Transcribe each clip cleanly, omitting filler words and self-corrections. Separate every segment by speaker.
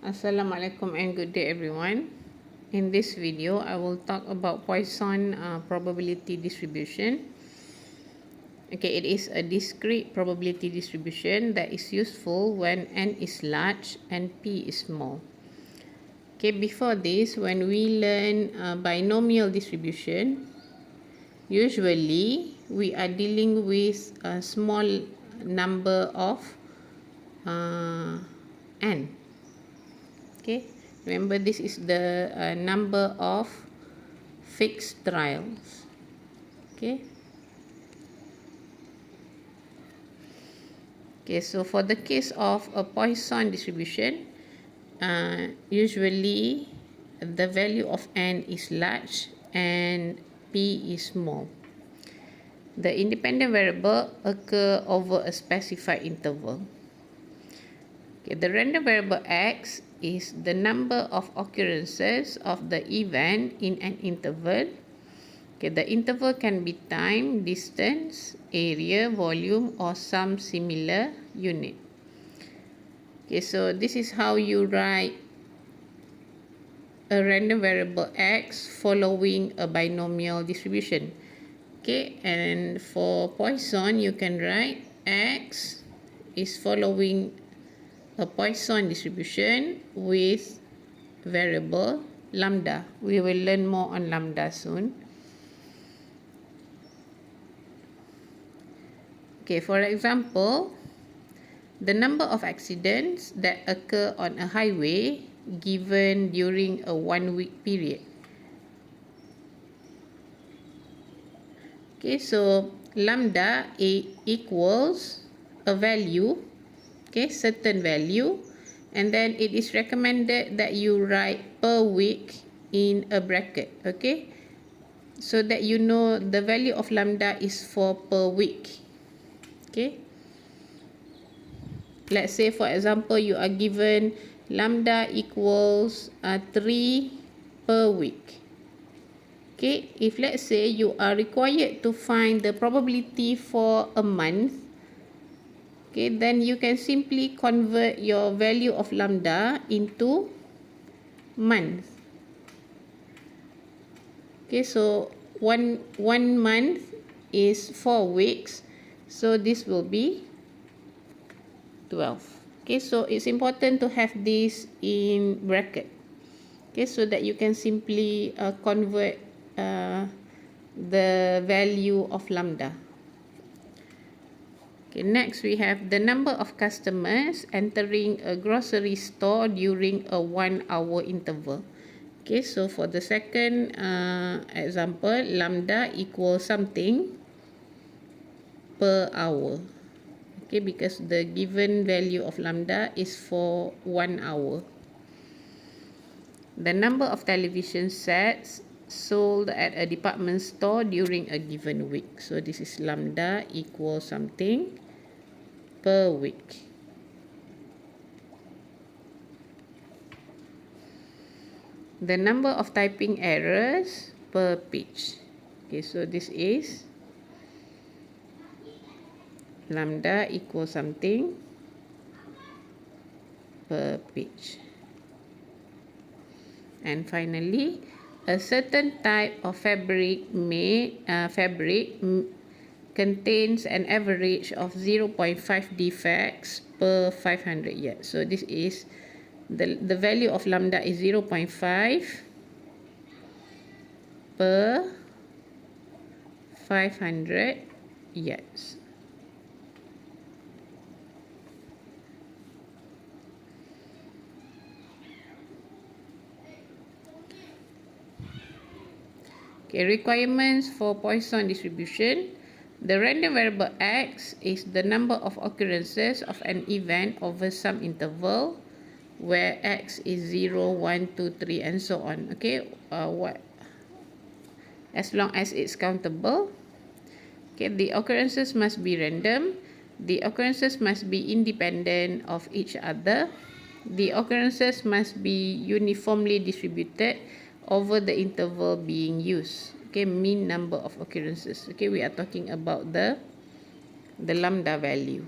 Speaker 1: Assalamualaikum and good day everyone. In this video, I will talk about Poisson probability distribution. Okay, it is a discrete probability distribution that is useful when n is large and p is small. Okay, before this, when we learn binomial distribution, usually we are dealing with a small number of n. Okay, remember this is the number of fixed trials. Okay. Okay, so for the case of a Poisson distribution, usually the value of n is large and p is small. The independent variable occur over a specified interval. Okay, the random variable x is the number of occurrences of the event in an interval. Okay, the interval can be time, distance, area, volume, or some similar unit. Okay, so this is how you write a random variable x following a binomial distribution. Okay, and for Poisson, you can write x is following a Poisson distribution with variable lambda. We will learn more on lambda soon. Okay, for example, the number of accidents that occur on a highway given during a 1 week period. Okay, so lambda equals a value, okay, certain value, and then it is recommended that you write per week in a bracket, okay, so that you know the value of lambda is for per week. Okay, let's say for example you are given lambda equals 3 per week. Okay, if let's say you are required to find the probability for a month, okay, then you can simply convert your value of lambda into month. Okay, so one month is 4 weeks, so this will be 12. Okay, so it's important to have this in bracket, okay, so that you can simply convert the value of lambda. Okay, next we have the number of customers entering a grocery store during a 1 hour interval. Okay, so for the second example, lambda equals something per hour. Okay, because the given value of lambda is for 1 hour. The number of television sets sold at a department store during a given week. So this is lambda equals something per week. The number of typing errors per page. Okay, so this is lambda equals something per page. And finally, a certain type of fabric contains an average of 0.5 defects per 500 yards. So this is the value of lambda is 0.5 per 500 yards. Okay, requirements for Poisson distribution. The random variable x is the number of occurrences of an event over some interval where x is 0, 1, 2, 3 and so on. Okay, as long as it's countable. Okay, the occurrences must be random. The occurrences must be independent of each other. The occurrences must be uniformly distributed over the interval being used. Okay, mean number of occurrences. Okay, we are talking about the lambda value.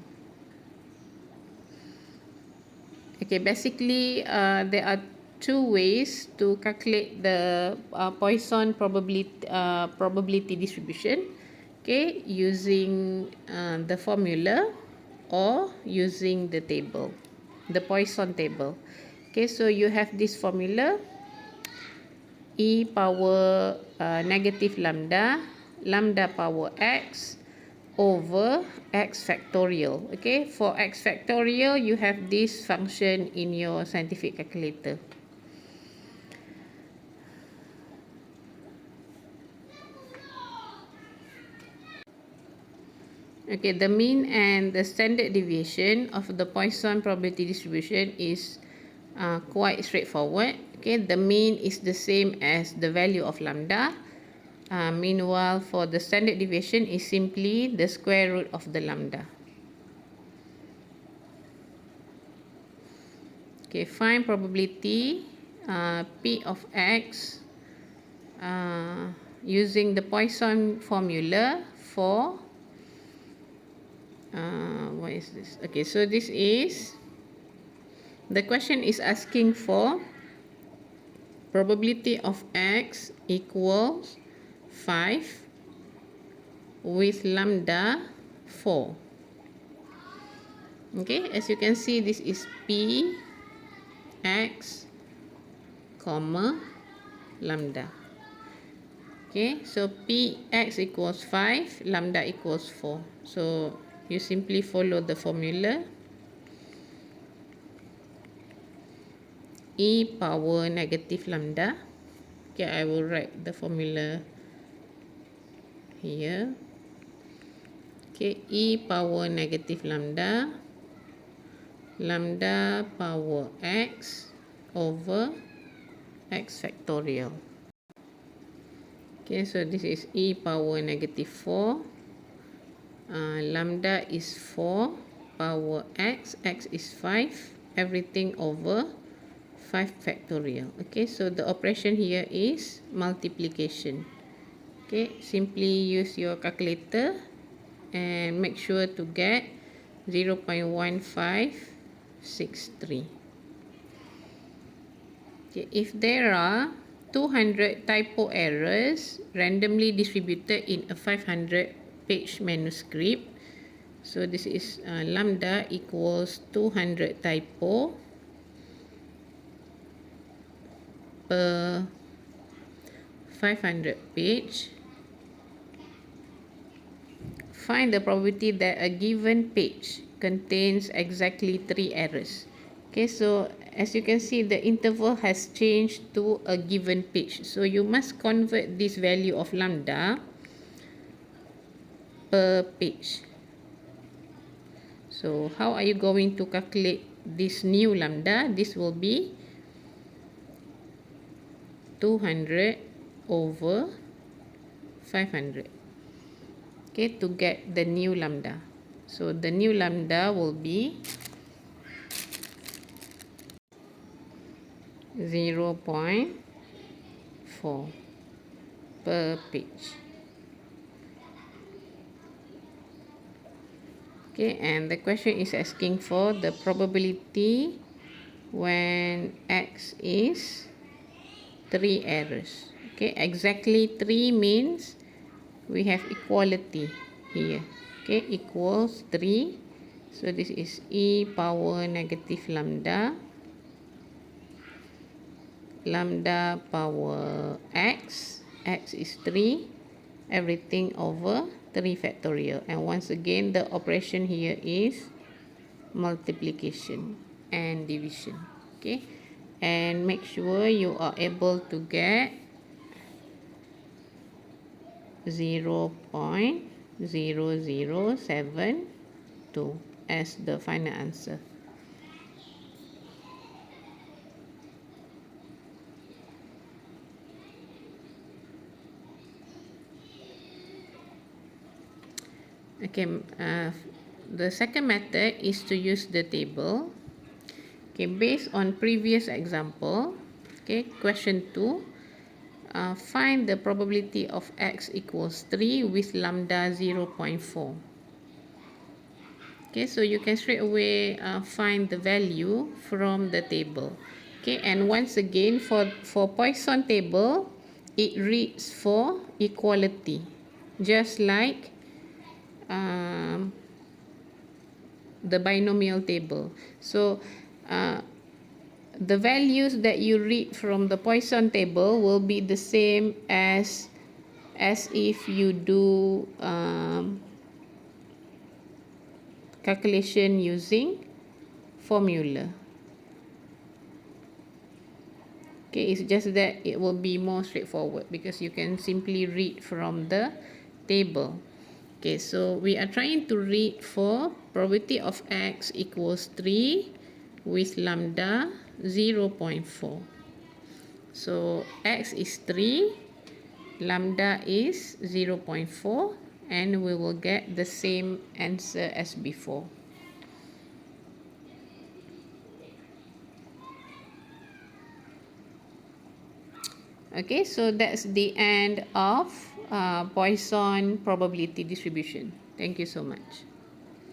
Speaker 1: Okay, basically there are two ways to calculate the Poisson probability distribution. Okay, using the formula or using the table, the Poisson table. Okay, so you have this formula, e power negative lambda, lambda power x over x factorial. Okay, for x factorial, you have this function in your scientific calculator. Okay, the mean and the standard deviation of the Poisson probability distribution is quite straightforward. Okay, the mean is the same as the value of lambda. Meanwhile, for the standard deviation is simply the square root of the lambda. Okay, find probability P of x using the Poisson formula for what is this? Okay, so this is, the question is asking for probability of x equals 5 with lambda 4. Okay, as you can see, this is P x comma lambda. Okay, so Px equals 5, lambda equals 4. So you simply follow the formula. E power negative lambda. Okay, I will write the formula here. Okay, E power negative lambda, lambda power x over x factorial. Okay, so this is E power negative 4. Lambda is 4, power x is 5, everything over 5 factorial. Okay, so the operation here is multiplication. Okay, simply use your calculator and make sure to get 0.1563. Okay, if there are 200 typo errors randomly distributed in a 500 page manuscript, so this is lambda equals 200 typo per 500 page. Find the probability that a given page contains exactly 3 errors. Okay, so as you can see, the interval has changed to a given page. So you must convert this value of lambda per page. So how are you going to calculate this new lambda? This will be 200 over 500. Okay, to get the new lambda. So the new lambda will be 0.4 per page. Okay, and the question is asking for the probability when x is 3 errors. Okay, exactly 3 means we have equality here. Okay, equals 3. So this is e power negative lambda, lambda power x is 3, everything over 3 factorial. And once again, the operation here is multiplication and division. Okay, and make sure you are able to get 0.0072 as the final answer. Okay, the second method is to use the table. Okay, based on previous example, okay, question 2, find the probability of x equals 3 with lambda 0.4. Okay, so you can straight away find the value from the table. Okay, and once again for Poisson table, it reads for equality, just like the binomial table. So the values that you read from the Poisson table will be the same as if you do calculation using formula. Okay, it's just that it will be more straightforward because you can simply read from the table. Okay, so we are trying to read for probability of x equals 3 with lambda 0.4. So x is 3, lambda is 0.4, and we will get the same answer as before. Okay, so that's the end of Poisson probability distribution. Thank you so much.